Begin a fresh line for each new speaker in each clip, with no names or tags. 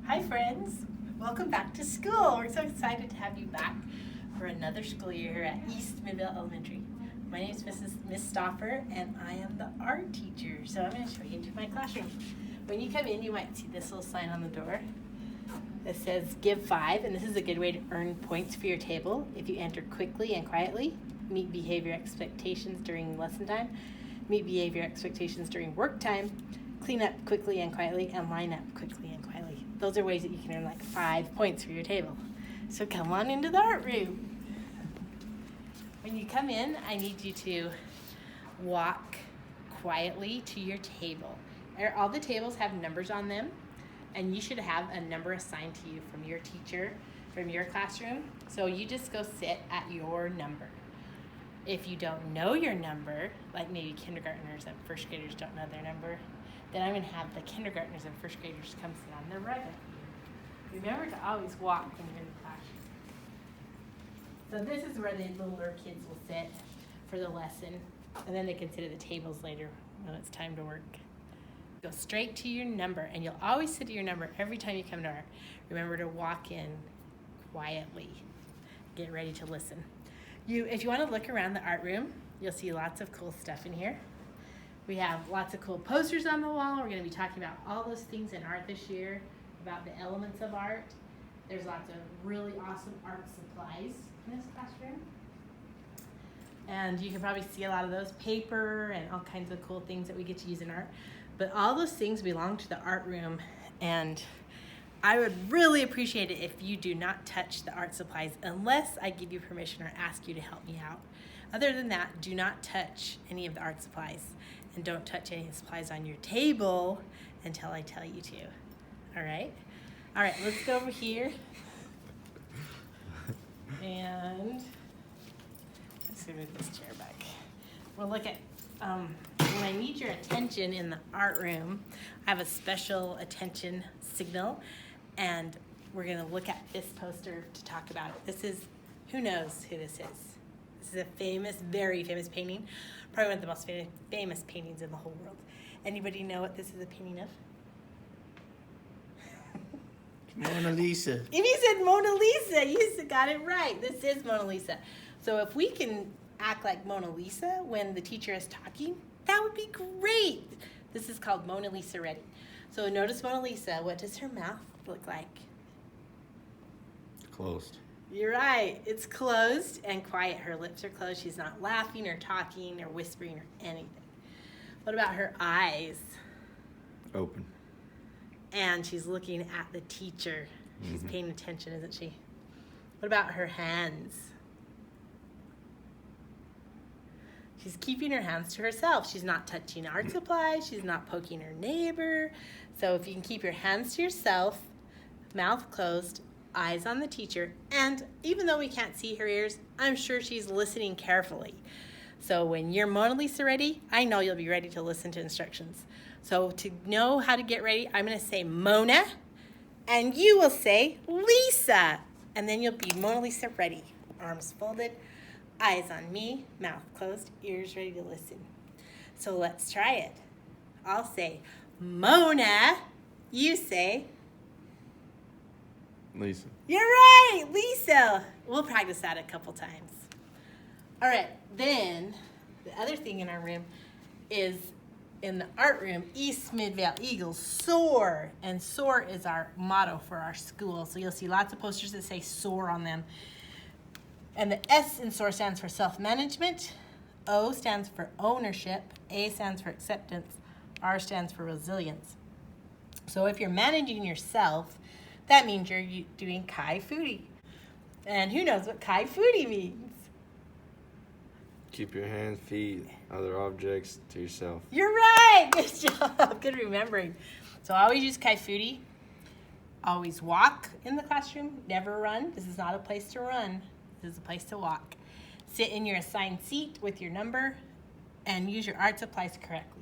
Hi friends, welcome back to school. We're so excited to have you back for another school year here at East Midvale Elementary. My name is Miss Stoffer and I am the art teacher. So I'm going to show you into my classroom. When you come in, you might see this little sign on the door that says Give 5, and this is a good way to earn points for your table if you enter quickly and quietly, meet behavior expectations during lesson time, meet behavior expectations during work time, clean up quickly and quietly, and line up quickly and quietly. Those are ways that you can earn like 5 points for your table. So come on into the art room. When you come in, I need you to walk quietly to your table. All the tables have numbers on them, and you should have a number assigned to you from your teacher, from your classroom. So you just go sit at your number. If you don't know your number, like maybe kindergartners and first graders don't know their number, then I'm going to have the kindergartners and first graders come sit on the right of you. Remember to always walk when you're in the classroom. So this is where the littler kids will sit for the lesson, and then they can sit at the tables later when it's time to work. Go straight to your number, and you'll always sit at your number every time you come to art. Remember to walk in quietly. Get ready to listen. If you want to look around the art room, you'll see lots of cool stuff in here. We have lots of cool posters on the wall. We're going to be talking about all those things in art this year, about the elements of art. There's lots of really awesome art supplies in this classroom. And you can probably see a lot of those, paper and all kinds of cool things that we get to use in art. But all those things belong to the art room, and I would really appreciate it if you do not touch the art supplies unless I give you permission or ask you to help me out. Other than that, do not touch any of the art supplies, and don't touch any of the supplies on your table until I tell you to. All right? All right, let's go over here. And let's move this chair back. We'll look at when I need your attention in the art room. I have a special attention signal, and we're going to look at this poster to talk about it. This is, who knows who this is? This is a famous, very famous painting, probably one of the most famous paintings in the whole world. Anybody know what this is a painting of?
Mona Lisa.
If you said Mona Lisa, you got it right. This is Mona Lisa. So if we can act like Mona Lisa when the teacher is talking, that would be great. This is called Mona Lisa Ready. So notice Mona Lisa. What does her mouth look like?
Closed.
You're right. It's closed and quiet. Her lips are closed. She's not laughing or talking or whispering or anything. What about her eyes?
Open.
And she's looking at the teacher. She's paying attention, isn't she? What about her hands? She's keeping her hands to herself. She's not touching art supplies. She's not poking her neighbor. So if you can keep your hands to yourself, mouth closed, eyes on the teacher, and even though we can't see her ears, I'm sure she's listening carefully. So when you're Mona Lisa ready, I know you'll be ready to listen to instructions. So to know how to get ready, I'm going to say Mona, and you will say Lisa. And then you'll be Mona Lisa ready. Arms folded, eyes on me, mouth closed, ears ready to listen. So let's try it. I'll say Mona. You say
Lisa.
You're right, Lisa. We'll practice that a couple times. All right, then the other thing in our room is in the art room, East Midvale Eagles soar. And soar is our motto for our school. So you'll see lots of posters that say soar on them. And the S in SOAR stands for self-management. O stands for ownership. A stands for acceptance. R stands for resilience. So if you're managing yourself, that means you're doing Kai Foodie. And who knows what Kai Foodie means?
Keep your hands, feet, other objects to yourself.
You're right. Good job. Good remembering. So always use Kai Foodie. Always walk in the classroom. Never run. This is not a place to run. This is a place to walk. Sit in your assigned seat with your number and use your art supplies correctly.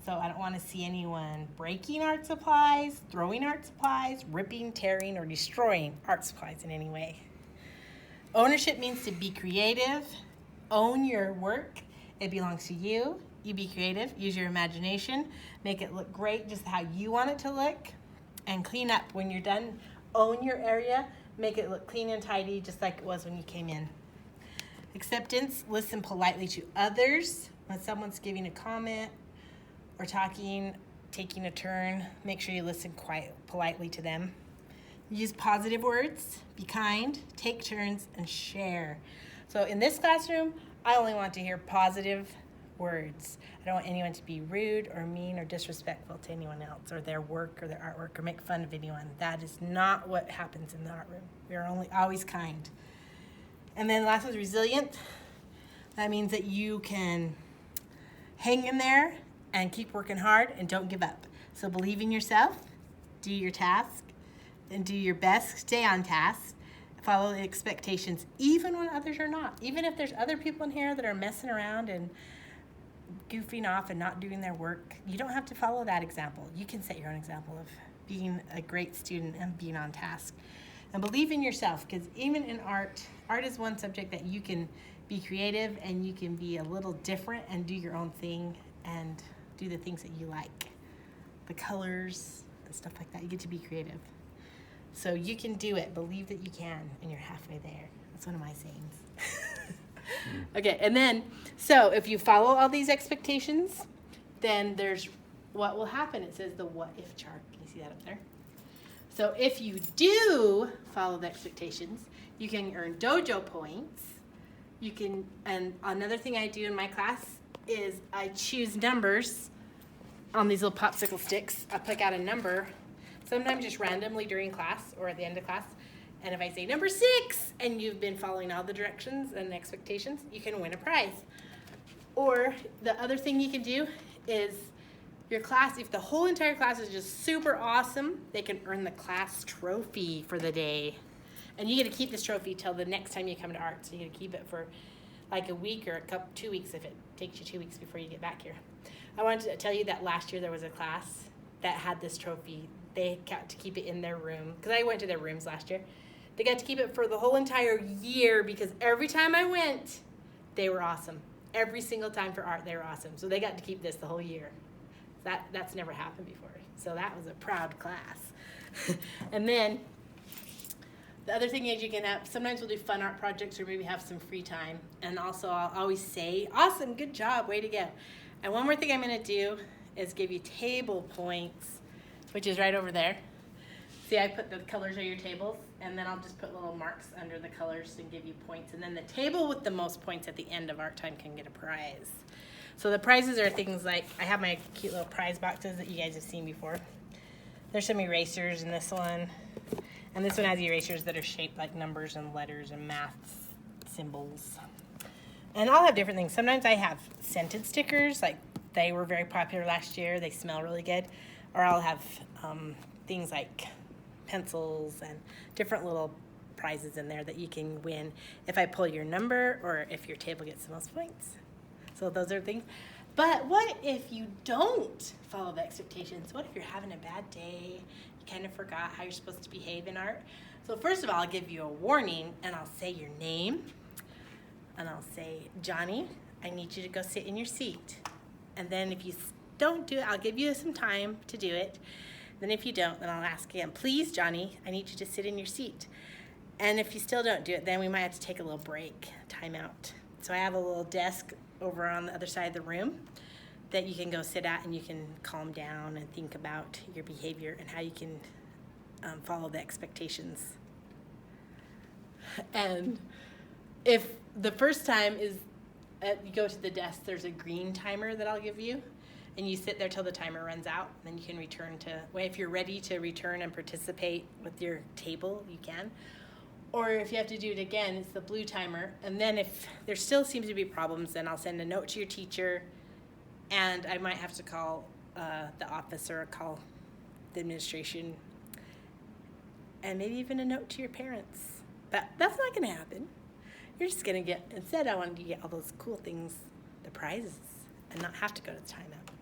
So I don't want to see anyone breaking art supplies, throwing art supplies, ripping, tearing, or destroying art supplies in any way. Ownership means to be creative. Own your work. It belongs to you. You be creative. Use your imagination. Make it look great just how you want it to look. And clean up when you're done. Own your area. Make it look clean and tidy, just like it was when you came in. Acceptance, listen politely to others. When someone's giving a comment or talking, taking a turn, make sure you listen politely to them. Use positive words, be kind, take turns, and share. So in this classroom, I only want to hear positive words. I don't want anyone to be rude or mean or disrespectful to anyone else or their work or their artwork or make fun of anyone. That is not what happens in the art room. We are always kind. And then last is resilient. That means that you can hang in there and keep working hard and don't give up. So believe in yourself, do your task, and do your best, stay on task, follow the expectations, even when others are not. Even if there's other people in here that are messing around and goofing off and not doing their work, you don't have to follow that example. You can set your own example of being a great student and being on task. And believe in yourself, because even in art is one subject that you can be creative and you can be a little different and do your own thing and do the things that you like. The colors and stuff like that, you get to be creative. So you can do it. Believe that you can, and you're halfway there. That's one of my sayings. Okay, and then, so if you follow all these expectations, then there's what will happen. It says the what if chart. Can you see that up there? So if you do follow the expectations, you can earn dojo points. You can, and another thing I do in my class is I choose numbers on these little popsicle sticks. I pick out a number, sometimes just randomly during class or at the end of class. And if I say number 6 and you've been following all the directions and expectations, you can win a prize. Or the other thing you can do is your class, if the whole entire class is just super awesome, they can earn the class trophy for the day. And you get to keep this trophy till the next time you come to art. So you get to keep it for like a week or 2 weeks if it takes you 2 weeks before you get back here. I wanted to tell you that last year there was a class that had this trophy. They got to keep it in their room, because I went to their rooms last year. They got to keep it for the whole entire year, because every time I went, they were awesome. Every single time for art, they were awesome. So they got to keep this the whole year. That's never happened before. So that was a proud class. And then the other thing is you can have, sometimes we'll do fun art projects or maybe have some free time. And also I'll always say, awesome, good job, way to go. And one more thing I'm gonna do is give you table points, which is right over there. See, I put the colors of your tables, and then I'll just put little marks under the colors and give you points. And then the table with the most points at the end of art time can get a prize. So the prizes are things like, I have my cute little prize boxes that you guys have seen before. There's some erasers in this one. And this one has erasers that are shaped like numbers and letters and math symbols. And I'll have different things. Sometimes I have scented stickers, like they were very popular last year. They smell really good. Or I'll have things like pencils and different little prizes in there that you can win if I pull your number or if your table gets the most points. So those are things. But what if you don't follow the expectations? What if you're having a bad day? You kind of forgot how you're supposed to behave in art. So first of all, I'll give you a warning, and I'll say your name. And I'll say, Johnny, I need you to go sit in your seat. And then if you don't do it, I'll give you some time to do it. Then if you don't, then I'll ask again, please, Johnny, I need you to sit in your seat. And if you still don't do it, then we might have to take a little break, time out. So I have a little desk over on the other side of the room that you can go sit at, and you can calm down and think about your behavior and how you can follow the expectations. And if the first time is you go to the desk, there's a green timer that I'll give you, and you sit there till the timer runs out. Then you can return to, well, if you're ready to return and participate with your table, you can. Or if you have to do it again, it's the blue timer. And then if there still seems to be problems, then I'll send a note to your teacher, and I might have to call the office or call the administration, and maybe even a note to your parents. But that's not gonna happen. You're just gonna get, instead I wanted you to get all those cool things, the prizes, and not have to go to the timeout.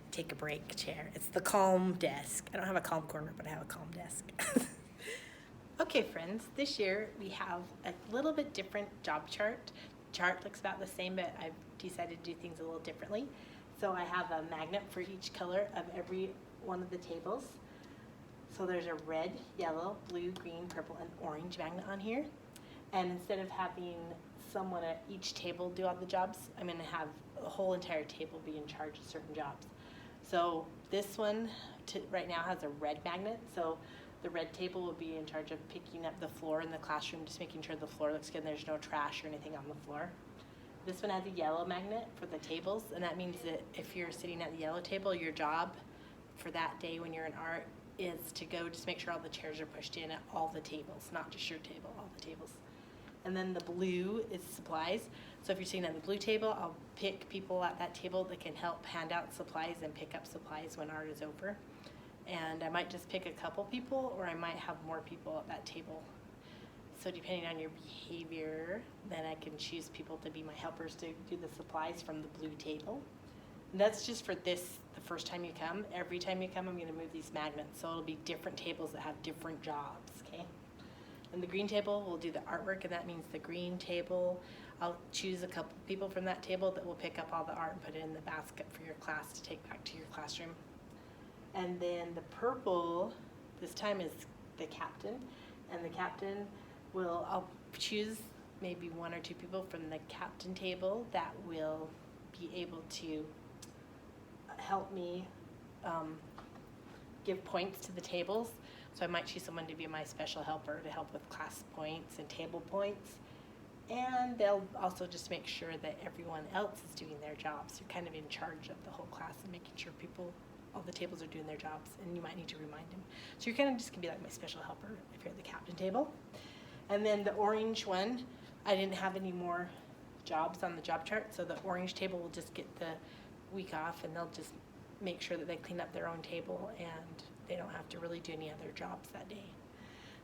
Take a break chair. It's the calm desk. I don't have a calm corner, but I have a calm desk. Okay, friends, this year we have a little bit different job chart. Chart looks about the same, but I've decided to do things a little differently. So I have a magnet for each color of every one of the tables. So there's a red, yellow, blue, green, purple, and orange magnet on here. And instead of having someone at each table do all the jobs, I'm going to have a whole entire table be in charge of certain jobs. So this one right now has a red magnet. So the red table will be in charge of picking up the floor in the classroom, just making sure the floor looks good and there's no trash or anything on the floor. This one has a yellow magnet for the tables, and that means that if you're sitting at the yellow table, your job for that day when you're in art is to go just make sure all the chairs are pushed in at all the tables, not just your table, all the tables. And then the blue is supplies. So if you're sitting at the blue table, I'll pick people at that table that can help hand out supplies and pick up supplies when art is over. And I might just pick a couple people, or I might have more people at that table. So depending on your behavior, then I can choose people to be my helpers to do the supplies from the blue table. And that's just for the first time you come. Every time you come, I'm going to move these magnets. So it'll be different tables that have different jobs, okay? And the green table will do the artwork, and that means the green table, I'll choose a couple people from that table that will pick up all the art and put it in the basket for your class to take back to your classroom. And then the purple, this time is the captain, and the captain I'll choose maybe one or two people from the captain table that will be able to help me give points to the tables. So I might choose someone to be my special helper to help with class points and table points. And they'll also just make sure that everyone else is doing their jobs. You're kind of in charge of the whole class and making sure all the tables are doing their jobs, and you might need to remind them. So you're kind of just gonna be like my special helper if you're at the captain table. And then the orange one, I didn't have any more jobs on the job chart, so the orange table will just get the week off, and they'll just make sure that they clean up their own table and they don't have to really do any other jobs that day.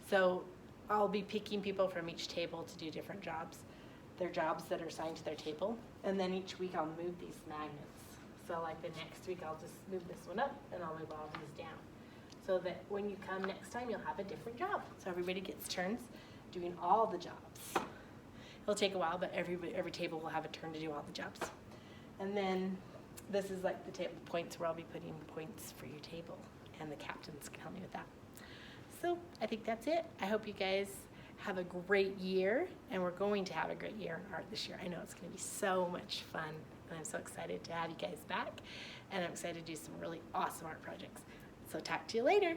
So I'll be picking people from each table to do different jobs, their jobs that are assigned to their table, and then each week I'll move these magnets. So like the next week I'll just move this one up and I'll move all these down, so that when you come next time you'll have a different job. So everybody gets turns doing all the jobs. It'll take a while, but every table will have a turn to do all the jobs. And then this is like the table points where I'll be putting points for your table, and the captains can help me with that. So I think that's it. I hope you guys have a great year, and we're going to have a great year in art this year. I know it's going to be so much fun, and I'm so excited to have you guys back, and I'm excited to do some really awesome art projects. So talk to you later.